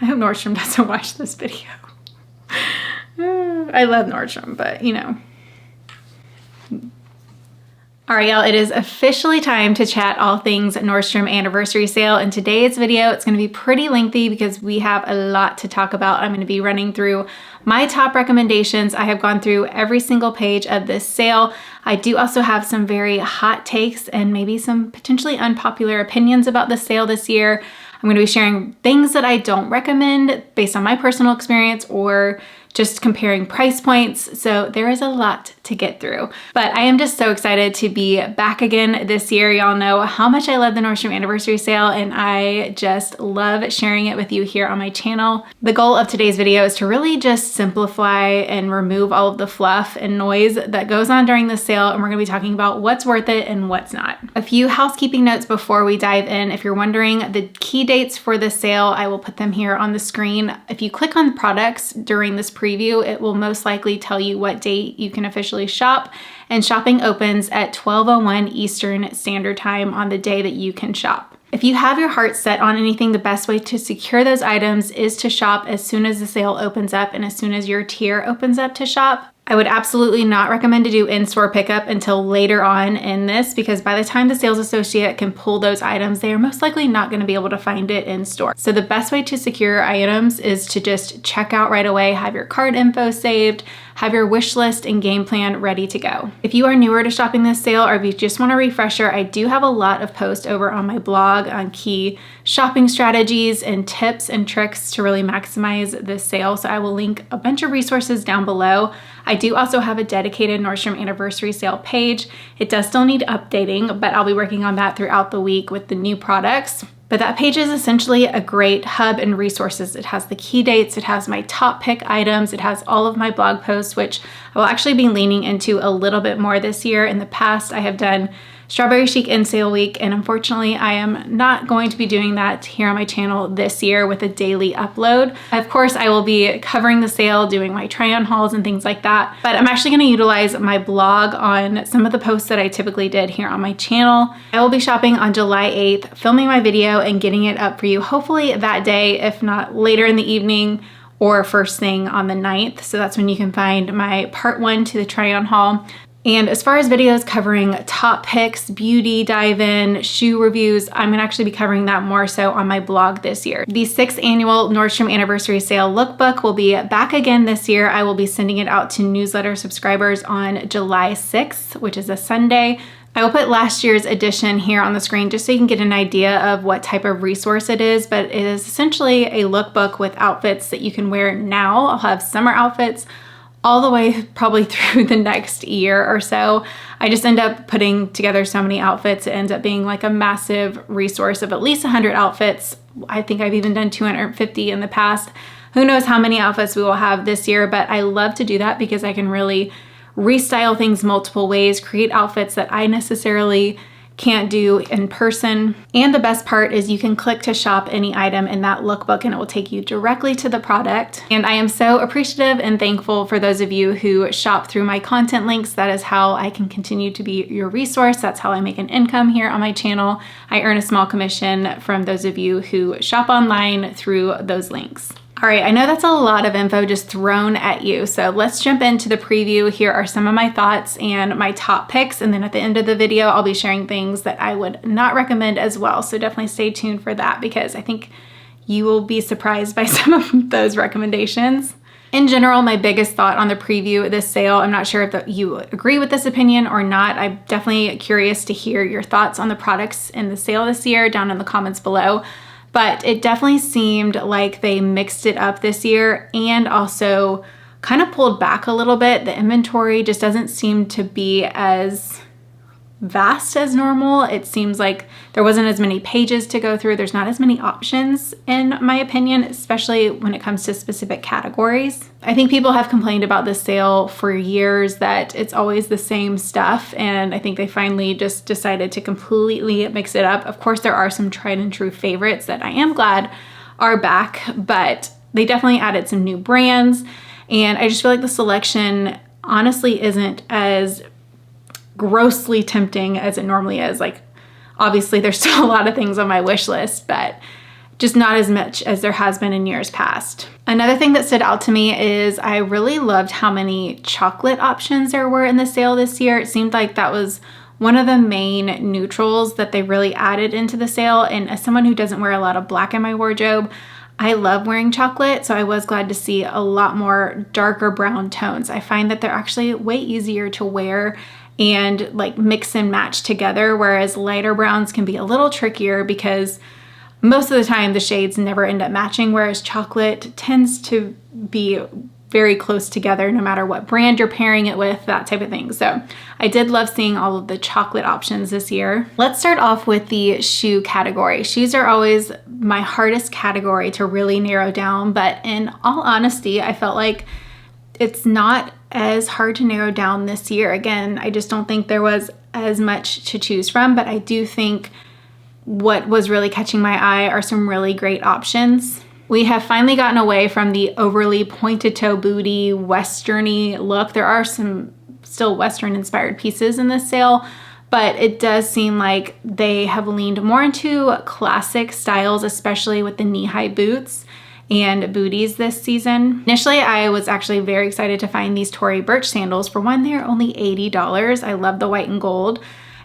I hope Nordstrom doesn't watch this video. I love Nordstrom, but you know. All right, y'all, it is officially time to chat all things Nordstrom anniversary sale. In today's video, it's gonna be pretty lengthy because we have a lot to talk about. I'm gonna be running through my top recommendations. I have gone through every single page of this sale. I do also have some very hot takes and maybe some potentially unpopular opinions about the sale this year. I'm gonna be sharing things that I don't recommend based on my personal experience or just comparing price points. So there is a lot to get through, but I am just so excited to be back again this year. Y'all know how much I love the Nordstrom anniversary sale, and I just love sharing it with you here on my channel. The goal of today's video is to really just simplify and remove all of the fluff and noise that goes on during the sale, and we're gonna be talking about what's worth it and what's not. A few housekeeping notes before we dive in. If you're wondering the key dates for the sale, I will put them here on the screen. If you click on products during this preview, it will most likely tell you what date you can officially shop, and shopping opens at 12:01 Eastern Standard Time on the day that you can shop. If you have your heart set on anything, the best way to secure those items is to shop as soon as the sale opens up and as soon as your tier opens up to shop. I would absolutely not recommend to do in-store pickup until later on in this, because by the time the sales associate can pull those items, they are most likely not going to be able to find it in store. So the best way to secure items is to just check out right away, have your cart info saved, have your wish list and game plan ready to go. If you are newer to shopping this sale, or if you just want a refresher, I do have a lot of posts over on my blog on key shopping strategies and tips and tricks to really maximize this sale. So I will link a bunch of resources down below. I do also have a dedicated Nordstrom anniversary sale page. It does still need updating, but I'll be working on that throughout the week with the new products. But that page is essentially a great hub and resources. It has the key dates, it has my top pick items, it has all of my blog posts, which I will actually be leaning into a little bit more this year. In the past, I have done Strawberry Chic in sale week, and unfortunately I am not going to be doing that here on my channel this year with a daily upload. Of course, I will be covering the sale, doing my try-on hauls and things like that, but I'm actually going to utilize my blog on some of the posts that I typically did here on my channel. I will be shopping on July 8th, filming my video and getting it up for you hopefully that day, if not later in the evening or first thing on the 9th. So that's when you can find my part 1 to the try-on haul. And as far as videos covering top picks, beauty dive-in, shoe reviews, I'm gonna actually be covering that more so on my blog this year. The 6th annual Nordstrom anniversary sale lookbook will be back again this year. I will be sending it out to newsletter subscribers on July 6th, which is a Sunday. I will put last year's edition here on the screen just so you can get an idea of what type of resource it is, but it is essentially a lookbook with outfits that you can wear now. I'll have summer outfits all the way probably through the next year or so. I just end up putting together so many outfits. It ends up being like a massive resource of at least 100 outfits. I think I've even done 250 in the past. Who knows how many outfits we will have this year, but I love to do that because I can really restyle things multiple ways, create outfits that I necessarily can't do in person. And the best part is you can click to shop any item in that lookbook and it will take you directly to the product. And I am so appreciative and thankful for those of you who shop through my content links. That is how I can continue to be your resource. That's how I make an income here on my channel. I earn a small commission from those of you who shop online through those links. All right, I know that's a lot of info just thrown at you, so let's jump into the preview. Here are some of my thoughts and my top picks, and then at the end of the video, I'll be sharing things that I would not recommend as well, so definitely stay tuned for that because I think you will be surprised by some of those recommendations. In general, my biggest thought on the preview of this sale, I'm not sure if you agree with this opinion or not. I'm definitely curious to hear your thoughts on the products in the sale this year down in the comments below. But it definitely seemed like they mixed it up this year and also kind of pulled back a little bit. The inventory just doesn't seem to be as vast as normal. It seems like there wasn't as many pages to go through. There's not as many options in my opinion, especially when it comes to specific categories. I think people have complained about this sale for years that it's always the same stuff, and I think they finally just decided to completely mix it up. Of course, there are some tried and true favorites that I am glad are back, but they definitely added some new brands, and I just feel like the selection honestly isn't as grossly tempting as it normally is. Like, obviously there's still a lot of things on my wish list, but just not as much as there has been in years past. Another thing that stood out to me is I really loved how many chocolate options there were in the sale this year. It seemed like that was one of the main neutrals that they really added into the sale. And as someone who doesn't wear a lot of black in my wardrobe, I love wearing chocolate, so I was glad to see a lot more darker brown tones. I find that they're actually way easier to wear and like mix and match together, whereas lighter browns can be a little trickier because most of the time the shades never end up matching, whereas chocolate tends to be very close together no matter what brand you're pairing it with, that type of thing. So I did love seeing all of the chocolate options this year. Let's start off with the shoe category. Shoes are always my hardest category to really narrow down, but in all honesty, I felt like it's not as hard to narrow down this year. Again, I just don't think there was as much to choose from, but I do think what was really catching my eye are some really great options. We have finally gotten away from the overly pointed toe booty, Western-y look. There are some still Western inspired pieces in this sale, but it does seem like they have leaned more into classic styles, especially with the knee-high boots and booties this season. Initially, I was actually very excited to find these Tory Burch sandals. For one, they're only $80. I love the white and gold.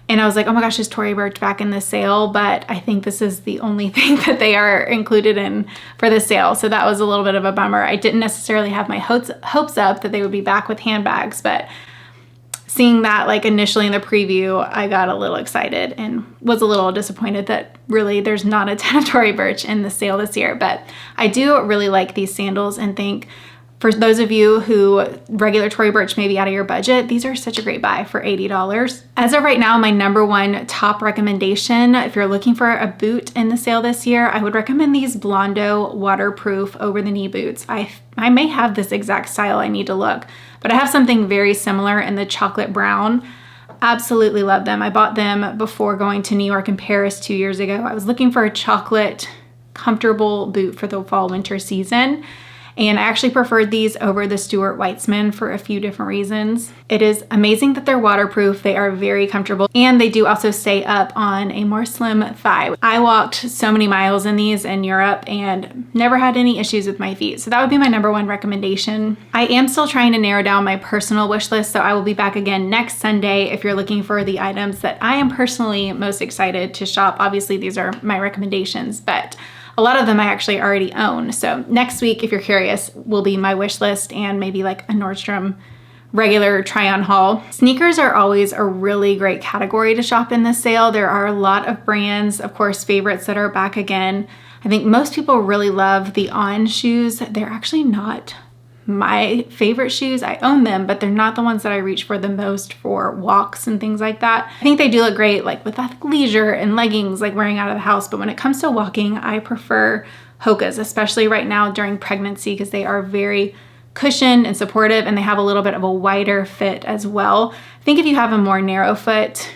And I was like, oh my gosh, is Tory Burch back in the sale? But I think this is the only thing that they are included in for the sale. So that was a little bit of a bummer. I didn't necessarily have my hopes up that they would be back with handbags, but seeing that like initially in the preview, I got a little excited and was a little disappointed that really there's not a ton of Tory Burch in the sale this year. But I do really like these sandals and think for those of you who regular Tory Burch may be out of your budget, these are such a great buy for $80. As of right now, my number one top recommendation, if you're looking for a boot in the sale this year, I would recommend these Blondo waterproof over the knee boots. I may have this exact style, I need to look, but I have something very similar in the chocolate brown. Absolutely love them. I bought them before going to New York and Paris 2 years ago. I was looking for a chocolate comfortable boot for the fall winter season. And I actually preferred these over the Stuart Weitzman for a few different reasons. It is amazing that they're waterproof, they are very comfortable, and they do also stay up on a more slim thigh. I walked so many miles in these in Europe and never had any issues with my feet. So that would be my number one recommendation. I am still trying to narrow down my personal wish list, so I will be back again next Sunday if you're looking for the items that I am personally most excited to shop. Obviously, these are my recommendations, but a lot of them I actually already own. So next week, if you're curious, will be my wish list and maybe like a Nordstrom regular try-on haul. Sneakers are always a really great category to shop in this sale. There are a lot of brands, of course, favorites that are back again. I think most people really love the On shoes. They're actually not my favorite shoes. I own them, but they're not the ones that I reach for the most for walks and things like that. I think they do look great like with athleisure and leggings, like wearing out of the house. But when it comes to walking, I prefer Hoka's, especially right now during pregnancy, because they are very cushioned and supportive and they have a little bit of a wider fit as well. I think if you have a more narrow foot,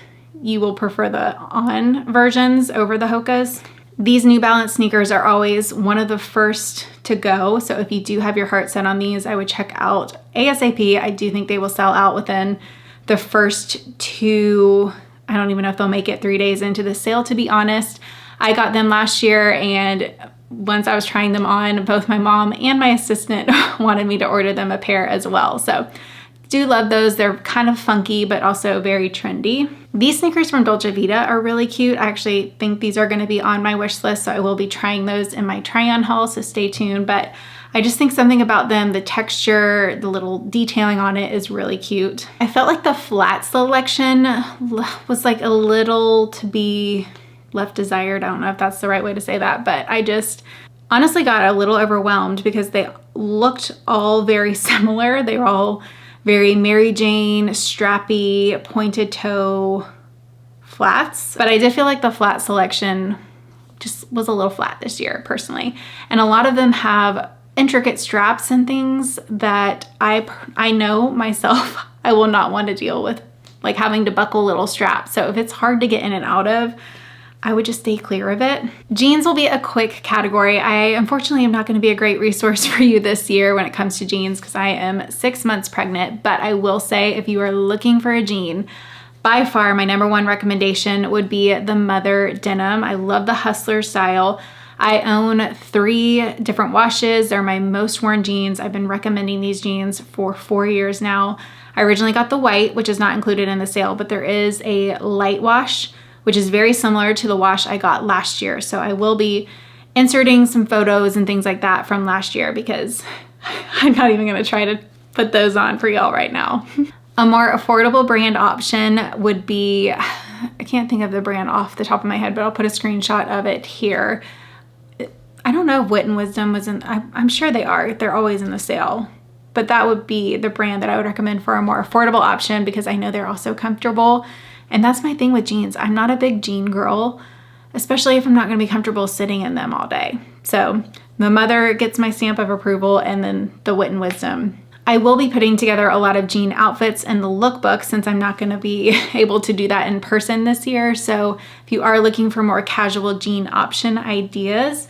you will prefer the On versions over the Hoka's. These New Balance sneakers are always one of the first to go. So if you do have your heart set on these, I would check out ASAP. I do think they will sell out within the first two, I don't even know if they'll make it 3 days into the sale, to be honest. I got them last year, and once I was trying them on, both my mom and my assistant wanted me to order them a pair as well. So do love those. They're kind of funky, but also very trendy. These sneakers from Dolce Vita are really cute. I actually think these are going to be on my wish list, so I will be trying those in my try-on haul, so stay tuned. But I just think something about them, the texture, the little detailing on it is really cute. I felt like the flat selection was like a little to be left desired. I don't know if that's the right way to say that, but I just honestly got a little overwhelmed because they looked all very similar. They were all very Mary Jane, strappy, pointed toe flats. But I did feel like the flat selection just was a little flat this year, personally. And a lot of them have intricate straps and things that I know myself I will not want to deal with, like having to buckle little straps. So if it's hard to get in and out of, I would just stay clear of it. Jeans will be a quick category. I unfortunately am not going to be a great resource for you this year when it comes to jeans because I am 6 months pregnant, but I will say if you are looking for a jean, by far my number one recommendation would be the Mother Denim. I love the Hustler style. I own 3 different washes. They're my most worn jeans. I've been recommending these jeans for 4 years now. I originally got the white, which is not included in the sale, but there is a light wash, which is very similar to the wash I got last year. So I will be inserting some photos and things like that from last year because I'm not even gonna try to put those on for y'all right now. A more affordable brand option would be, I can't think of the brand off the top of my head, but I'll put a screenshot of it here. I don't know if Wit and Wisdom was in, I'm sure they are. They're always in the sale. But that would be the brand that I would recommend for a more affordable option because I know they're also comfortable. And that's my thing with jeans. I'm not a big jean girl, especially if I'm not gonna be comfortable sitting in them all day. So the Mother gets my stamp of approval, and then the Wit and Wisdom. I will be putting together a lot of jean outfits in the lookbook since I'm not gonna be able to do that in person this year. So if you are looking for more casual jean option ideas,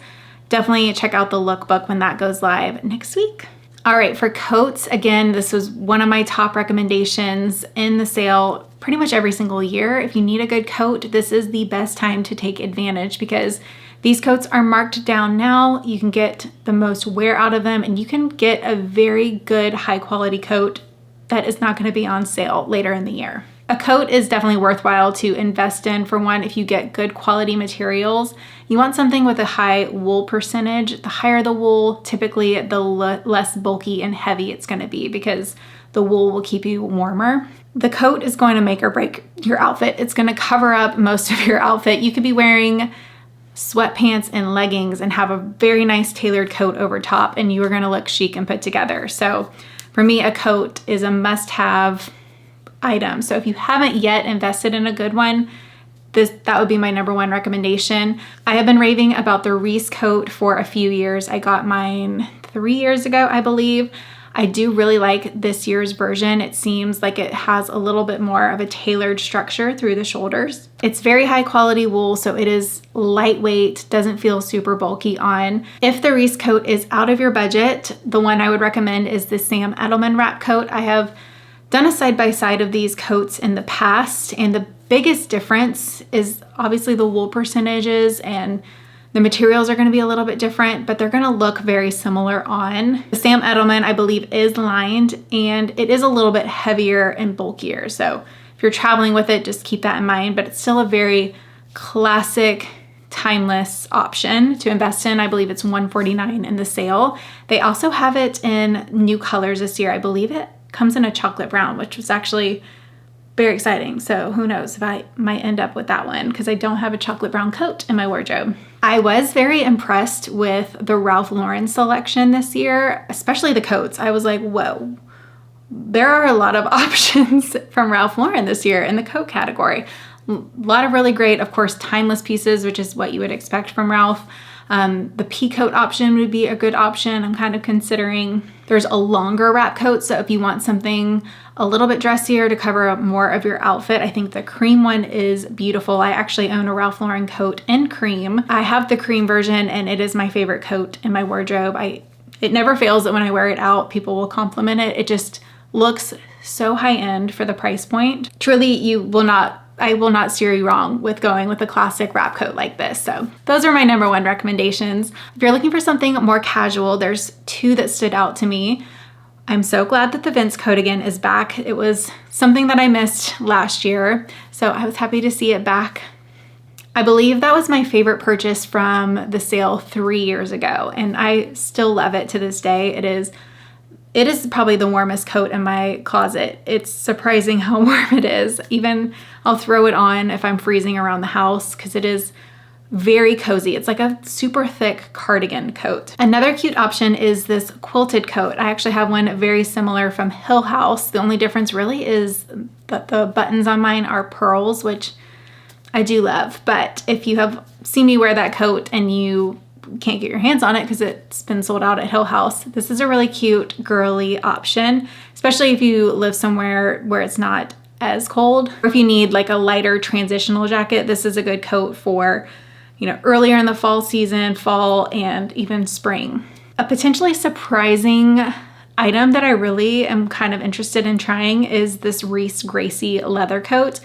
definitely check out the lookbook when that goes live next week. All right, for coats, again, this was one of my top recommendations in the sale pretty much every single year. If you need a good coat, this is the best time to take advantage because these coats are marked down now. You can get the most wear out of them, and you can get a very good high quality coat that is not gonna be on sale later in the year. A coat is definitely worthwhile to invest in. For one, if you get good quality materials, you want something with a high wool percentage. The higher the wool, typically the less bulky and heavy it's gonna be because the wool will keep you warmer. The coat is going to make or break your outfit. It's gonna cover up most of your outfit. You could be wearing sweatpants and leggings and have a very nice tailored coat over top, and you are gonna look chic and put together. So for me, a coat is a must-have item. So if you haven't yet invested in a good one, that would be my #1 recommendation. I have been raving about the Reese coat for a few years. I got mine 3 years ago, I believe. I do really like this year's version. It seems like it has a little bit more of a tailored structure through the shoulders. It's very high quality wool, so it is lightweight, doesn't feel super bulky on. If the Reese coat is out of your budget, the one I would recommend is the Sam Edelman wrap coat. I have done a side-by-side of these coats in the past, and the biggest difference is obviously the wool percentages, and the materials are gonna be a little bit different, but they're gonna look very similar on. The Sam Edelman, I believe, is lined, and it is a little bit heavier and bulkier. So if you're traveling with it, just keep that in mind, but it's still a very classic, timeless option to invest in. I believe it's $149 in the sale. They also have it in new colors this year. I believe it comes in a chocolate brown, which was actually very exciting. So who knows if I might end up with that one because I don't have a chocolate brown coat in my wardrobe. I was very impressed with the Ralph Lauren selection this year, especially the coats. I was like, whoa, there are a lot of options from Ralph Lauren this year in the coat category. A lot of really great, of course, timeless pieces, which is what you would expect from Ralph. The pea coat option would be a good option. I'm kind of considering. There's a longer wrap coat, so if you want something a little bit dressier to cover up more of your outfit, I think the cream one is beautiful. I actually own a Ralph Lauren coat in cream. I have the cream version, and it is my favorite coat in my wardrobe. It never fails that when I wear it out, people will compliment it. It just looks so high-end for the price point. Truly, I will not steer you wrong with going with a classic wrap coat like this. So those are my #1 recommendations. If you're looking for something more casual, there's 2 that stood out to me. I'm so glad that the Vince coat again is back. It was something that I missed last year, so I was happy to see it back. I believe that was my favorite purchase from the sale 3 years ago, and I still love it to this day. It is probably the warmest coat in my closet. It's surprising how warm it is. Even I'll throw it on if I'm freezing around the house because it is very cozy. It's like a super thick cardigan coat. Another cute option is this quilted coat. I actually have one very similar from Hill House. The only difference really is that the buttons on mine are pearls, which I do love. But if you have seen me wear that coat and you can't get your hands on it because it's been sold out at Hill House, this is a really cute girly option, especially if you live somewhere where it's not as cold. Or if you need like a lighter transitional jacket, this is a good coat for, earlier in the fall season, fall and even spring. A potentially surprising item that I really am kind of interested in trying is this Reese Gracie leather coat.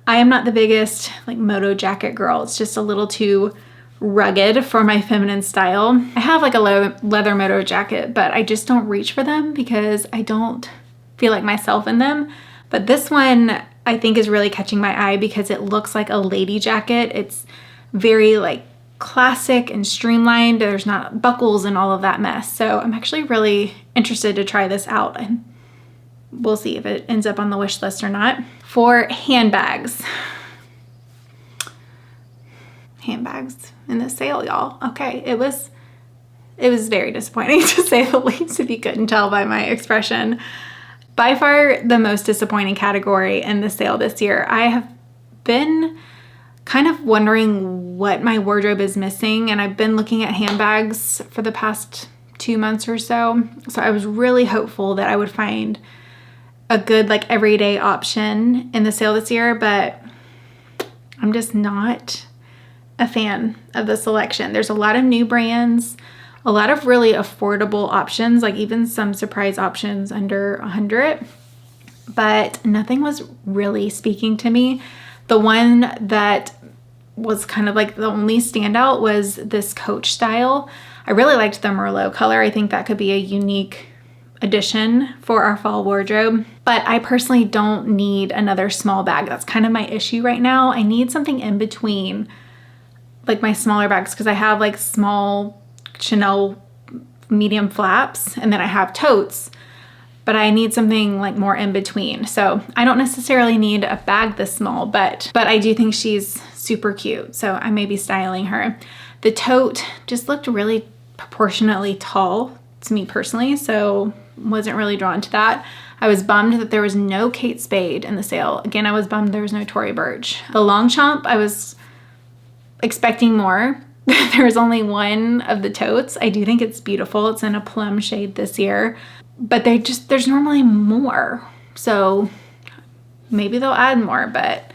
I am not the biggest moto jacket girl. It's just a little too rugged for my feminine style. I have like a leather moto jacket, but I just don't reach for them because I don't feel like myself in them. But this one I think is really catching my eye because it looks like a lady jacket. It's very like classic and streamlined. There's not buckles and all of that mess. So I'm actually really interested to try this out, and we'll see if it ends up on the wish list or not. For handbags in the sale, y'all. Okay, it was very disappointing to say the least, if you couldn't tell by my expression. By far the most disappointing category in the sale this year. I have been kind of wondering what my wardrobe is missing, and I've been looking at handbags for the past 2 months or so. So I was really hopeful that I would find a good like everyday option in the sale this year, but I'm just not a fan of the selection. There's a lot of new brands, a lot of really affordable options, like even some surprise options under $100, but nothing was really speaking to me. The one that was kind of like the only standout was this Coach style. I really liked the Merlot color. I think that could be a unique addition for our fall wardrobe, but I personally don't need another small bag. That's kind of my issue right now. I need something in between like my smaller bags, because I have like small Chanel medium flaps and then I have totes, but I need something like more in between. So I don't necessarily need a bag this small, but I do think she's super cute. So I may be styling her. The tote just looked really proportionately tall to me personally, so wasn't really drawn to that. I was bummed that there was no Kate Spade in the sale. Again, I was bummed there was no Tory Burch. The Longchamp, I was expecting more. There was only one of the totes. I do think it's beautiful. It's in a plum shade this year, but there's normally more. So maybe they'll add more, but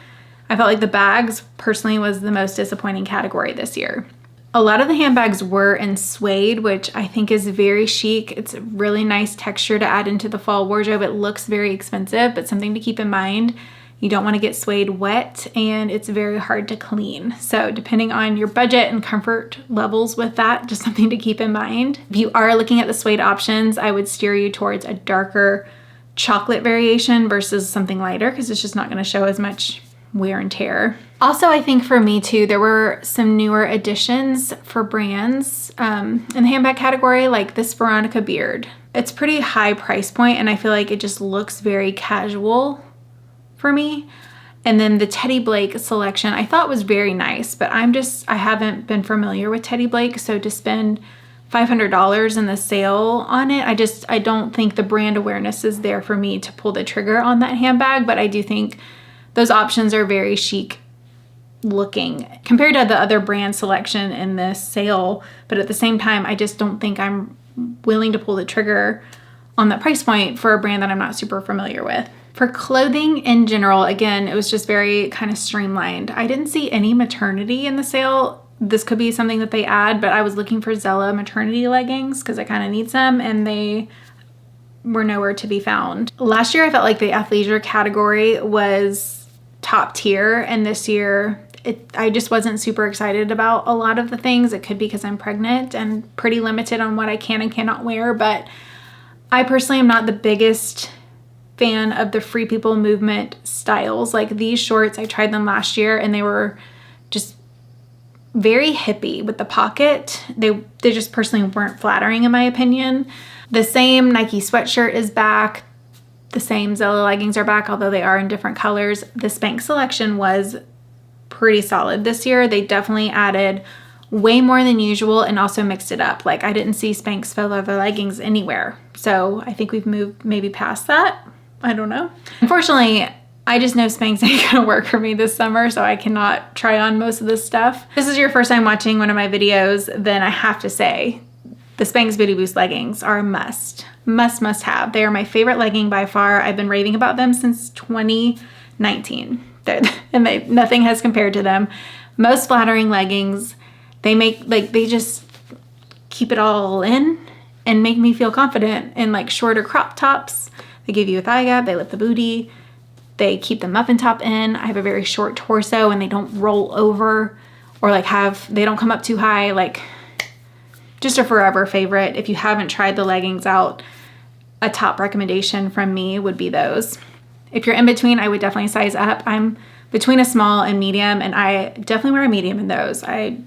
I felt like the bags personally was the most disappointing category this year. A lot of the handbags were in suede, which I think is very chic. It's a really nice texture to add into the fall wardrobe. It looks very expensive, but something to keep in mind, you don't want to get suede wet and it's very hard to clean. So depending on your budget and comfort levels with that, just something to keep in mind. If you are looking at the suede options, I would steer you towards a darker chocolate variation versus something lighter, because it's just not going to show as much wear and tear. Also, I think for me too, there were some newer additions for brands in the handbag category, like this Veronica beard. It's pretty high price point and I feel like it just looks very casual for me. And then the Teddy Blake selection I thought was very nice, but I haven't been familiar with Teddy Blake, so to spend $500 in the sale on it, I don't think the brand awareness is there for me to pull the trigger on that handbag. But I do think those options are very chic looking compared to the other brand selection in this sale, but at the same time I just don't think I'm willing to pull the trigger on that price point for a brand that I'm not super familiar with. For clothing in general, again, it was just very kind of streamlined. I didn't see any maternity in the sale. This could be something that they add, but I was looking for Zella maternity leggings because I kind of need some, and they were nowhere to be found. Last year I felt like the athleisure category was top tier, and this year I just wasn't super excited about a lot of the things. It could be because I'm pregnant and pretty limited on what I can and cannot wear, but I personally am not the biggest fan of the Free People movement styles. Like these shorts, I tried them last year and they were just very hippie with the pocket. They just personally weren't flattering in my opinion. The same Nike sweatshirt is back. The same Zella leggings are back, although they are in different colors. The Spanx selection was pretty solid this year. They definitely added way more than usual and also mixed it up. Like I didn't see Spanx faux leather leggings anywhere. So I think we've moved maybe past that. I don't know. Unfortunately, I just know Spanx ain't gonna work for me this summer, so I cannot try on most of this stuff. If this is your first time watching one of my videos, then I have to say the Spanx Booty Boost leggings are a must have. They are my favorite legging by far. I've been raving about them since 2019. And nothing has compared to them. Most flattering leggings. They just keep it all in and make me feel confident in like shorter crop tops. They give you a thigh gap, they lift the booty, they keep the muffin top in. I have a very short torso and they don't roll over or like they don't come up too high. Like just a forever favorite. If you haven't tried the leggings out, a top recommendation from me would be those. If you're in between, I would definitely size up. I'm between a small and medium, and I definitely wear a medium in those. I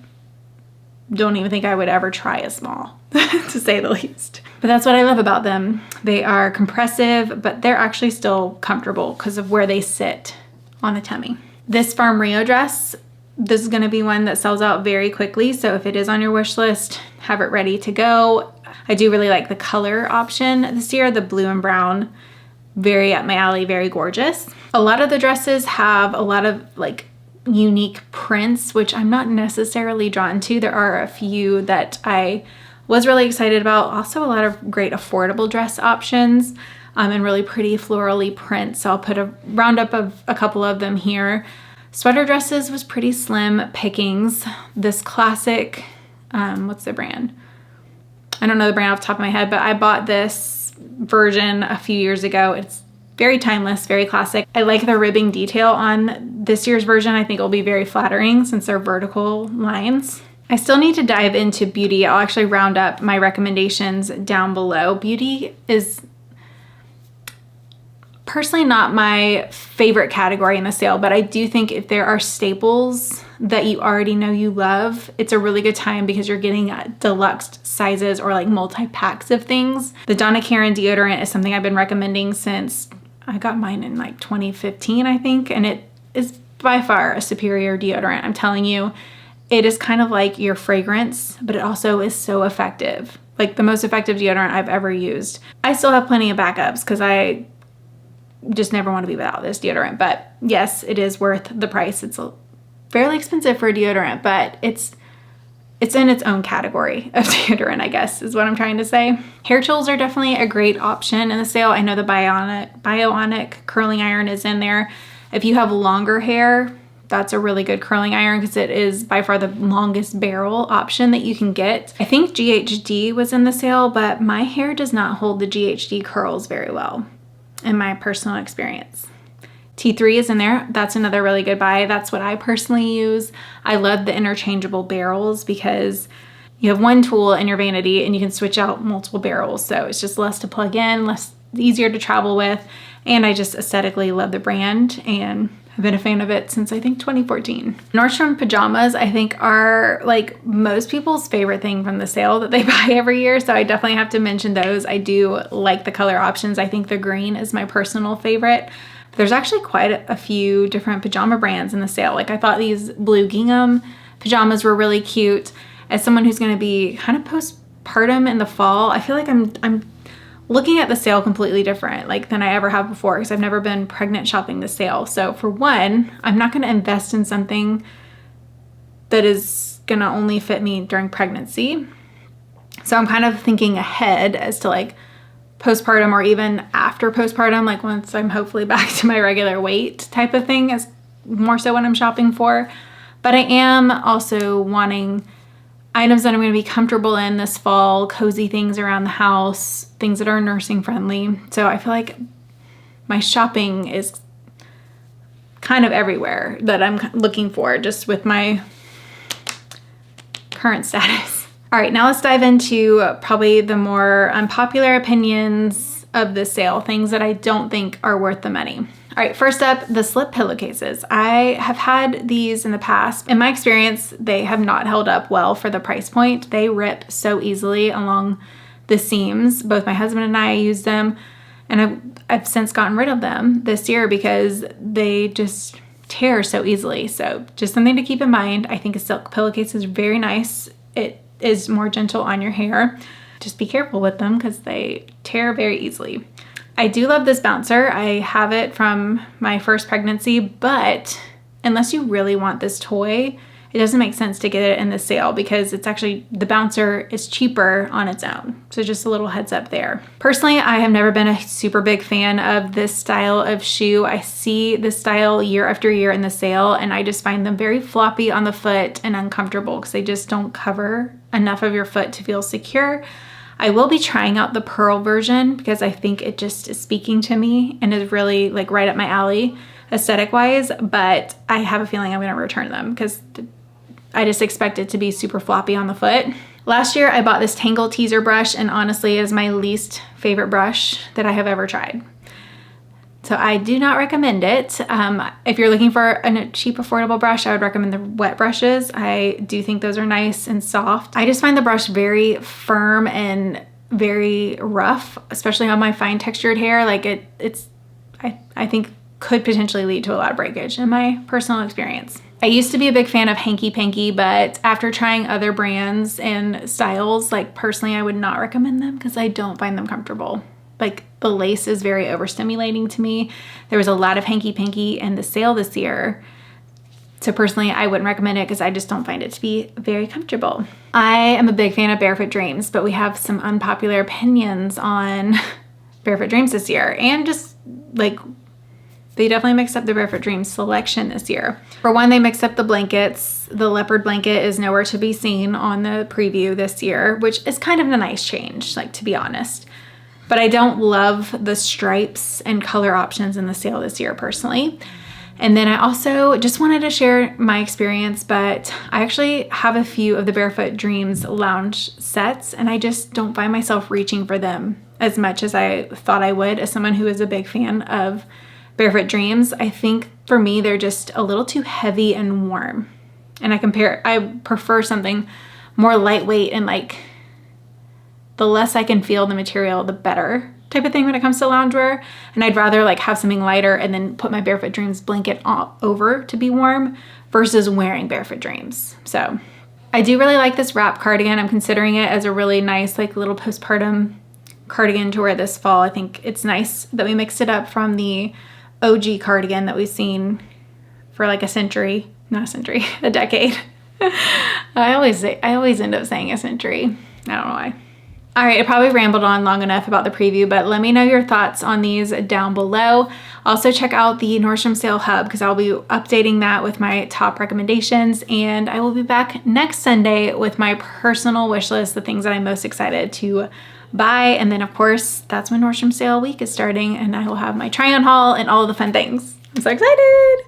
don't even think I would ever try a small, to say the least. But that's what I love about them. They are compressive, but they're actually still comfortable because of where they sit on the tummy. This Farm Rio dress, this is gonna be one that sells out very quickly. So if it is on your wish list, have it ready to go. I do really like the color option this year, the blue and brown. Very up my alley, very gorgeous. A lot of the dresses have a lot of like unique prints, which I'm not necessarily drawn to. There are a few that I was really excited about. Also a lot of great affordable dress options and really pretty florally prints. So I'll put a roundup of a couple of them here. Sweater dresses was pretty slim pickings. This classic, what's the brand? I don't know the brand off the top of my head, but I bought this version a few years ago. It's very timeless, very classic. I like the ribbing detail on this year's version. I think it'll be very flattering since they're vertical lines. I still need to dive into beauty. I'll actually round up my recommendations down below. Beauty is personally not my favorite category in the sale, but I do think if there are staples that you already know you love, it's a really good time because you're getting deluxe sizes or like multi-packs of things. The Donna Karan deodorant is something I've been recommending since I got mine in like 2015, I think, and it is by far a superior deodorant. I'm telling you, it is kind of like your fragrance, but it also is so effective. Like the most effective deodorant I've ever used. I still have plenty of backups because I just never want to be without this deodorant, but yes, it is worth the price. It's fairly expensive for a deodorant, but it's in its own category of deodorant, I guess, is what I'm trying to say. Hair tools are definitely a great option in the sale. I know the Bionic curling iron is in there. If you have longer hair, that's a really good curling iron because it is by far the longest barrel option that you can get. I think GHD was in the sale, but my hair does not hold the GHD curls very well in my personal experience. T3 is in there. That's another really good buy. That's what I personally use. I love the interchangeable barrels because you have one tool in your vanity and you can switch out multiple barrels. So it's just less to plug in, easier to travel with. And I just aesthetically love the brand and I've been a fan of it since I think 2014. Nordstrom pajamas, I think, are like most people's favorite thing from the sale that they buy every year. So I definitely have to mention those. I do like the color options. I think the green is my personal favorite. But there's actually quite a few different pajama brands in the sale. Like I thought these blue gingham pajamas were really cute. As someone who's going to be kind of postpartum in the fall, I feel like I'm looking at the sale completely different than I ever have before because I've never been pregnant shopping the sale. So for one, I'm not going to invest in something that is going to only fit me during pregnancy. So I'm kind of thinking ahead as to like postpartum or even after postpartum, like once I'm hopefully back to my regular weight type of thing is more so what I'm shopping for. But I am also wanting items that I'm going to be comfortable in this fall, cozy things around the house, things that are nursing friendly. So I feel like my shopping is kind of everywhere that I'm looking for just with my current status. All right, now let's dive into probably the more unpopular opinions of the sale, things that I don't think are worth the money. All right, first up, the slip pillowcases. I have had these in the past. In my experience, they have not held up well for the price point. They rip so easily along the seams. Both my husband and I use them, and I've since gotten rid of them this year because they just tear so easily. So just something to keep in mind. I think a silk pillowcase is very nice. It is more gentle on your hair. Just be careful with them because they tear very easily. I do love this bouncer. I have it from my first pregnancy, but unless you really want this toy, it doesn't make sense to get it in the sale because it's actually, the bouncer is cheaper on its own. So just a little heads up there. Personally, I have never been a super big fan of this style of shoe. I see this style year after year in the sale and I just find them very floppy on the foot and uncomfortable because they just don't cover enough of your foot to feel secure. I will be trying out the pearl version because I think it just is speaking to me and is really like right up my alley aesthetic wise, but I have a feeling I'm going to return them because I just expect it to be super floppy on the foot. Last year I bought this Tangle teaser brush, and honestly it is my least favorite brush that I have ever tried. So I do not recommend it. If you're looking for a cheap, affordable brush, I would recommend the wet brushes. I do think those are nice and soft. I just find the brush very firm and very rough, especially on my fine textured hair. Like I think could potentially lead to a lot of breakage in my personal experience. I used to be a big fan of Hanky Panky, but after trying other brands and styles, like personally, I would not recommend them because I don't find them comfortable. Like the lace is very overstimulating to me. There was a lot of Hanky Panky in the sale this year. So personally, I wouldn't recommend it because I just don't find it to be very comfortable. I am a big fan of Barefoot Dreams, but we have some unpopular opinions on Barefoot Dreams this year. And just like, they definitely mixed up the Barefoot Dreams selection this year. For one, they mixed up the blankets. The leopard blanket is nowhere to be seen on the preview this year, which is kind of a nice change, like to be honest. But I don't love the stripes and color options in the sale this year personally. And then I also just wanted to share my experience, but I actually have a few of the Barefoot Dreams lounge sets, and I just don't find myself reaching for them as much as I thought I would as someone who is a big fan of Barefoot Dreams. I think for me, they're just a little too heavy and warm. And I prefer something more lightweight and like the less I can feel the material, the better type of thing when it comes to loungewear. And I'd rather like have something lighter and then put my Barefoot Dreams blanket over to be warm versus wearing Barefoot Dreams. So I do really like this wrap cardigan. I'm considering it as a really nice like little postpartum cardigan to wear this fall. I think it's nice that we mixed it up from the OG cardigan that we've seen for like a decade. I always end up saying a century. I don't know why. All right, I probably rambled on long enough about the preview, but let me know your thoughts on these down below. Also check out the Nordstrom Sale Hub because I'll be updating that with my top recommendations, and I will be back next Sunday with my personal wish list, the things that I'm most excited to buy. And then of course, that's when Nordstrom Sale Week is starting, and I will have my try on haul and all the fun things. I'm so excited.